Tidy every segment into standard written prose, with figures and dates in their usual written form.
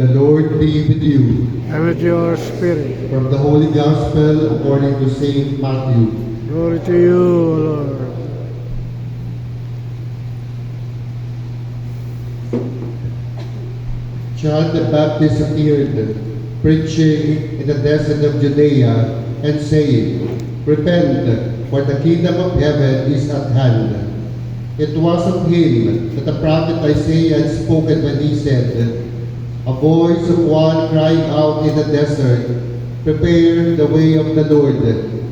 The Lord be with you. And with your spirit. From the Holy Gospel according to Saint Matthew. Glory to you, O Lord. John the Baptist appeared, preaching in the desert of Judea, and saying, Repent, for the kingdom of heaven is at hand. It was of him that the prophet Isaiah had spoken when he said, A voice of one crying out in the desert, Prepare the way of the Lord,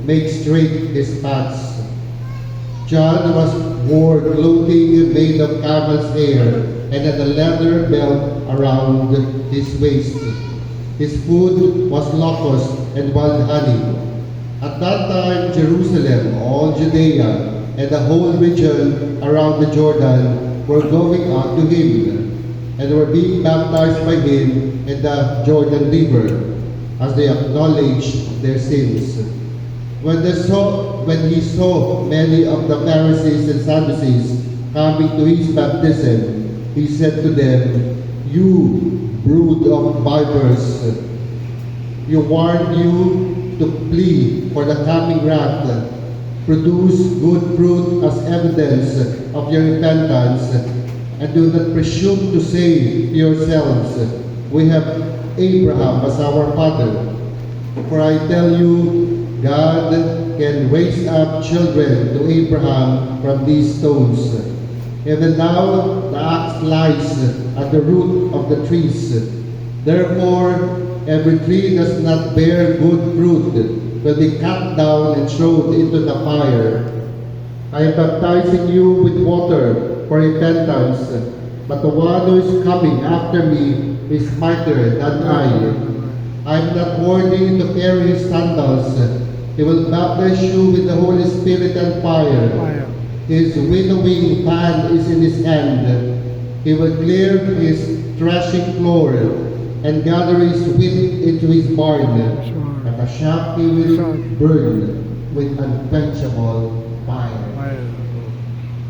make straight his paths. John wore clothing made of camel's hair and had a leather belt around his waist. His food was locusts and wild honey. At that time, Jerusalem, all Judea, and the whole region around the Jordan were going out to him, and were being baptized by him in the Jordan River, as they acknowledged their sins. When he saw many of the Pharisees and Sadducees coming to his baptism, he said to them, You brood of vipers, you warned you to plead for the coming wrath. Produce good fruit as evidence of your repentance, and do not presume to say to yourselves, We have Abraham as our father. For I tell you, God can raise up children to Abraham from these stones. Even now the axe lies at the root of the trees. Therefore, every tree that does not bear good fruit will be cut down and thrown into the fire. I am baptizing you with water for repentance, but the one who is coming after me is mightier than I am not worthy to carry his sandals. He will baptize you with the Holy Spirit and fire. His winnowing fan is in his hand. He will clear his threshing floor and gather his wheat into his barn. At the shaft he will burn with unquenchable fire.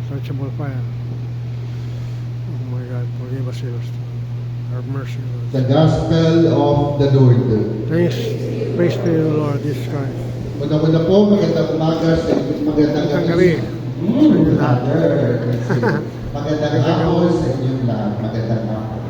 Unquenchable fire. Oh my God, forgive us, Lord. Have mercy, Lord. The Gospel of the Lord. Thanks, praise to you, Lord Jesus Christ. Una-una po, magandang umaga sa inyong magandang gabi. Magandang hapon sa inyong lahat. Magandang hapon.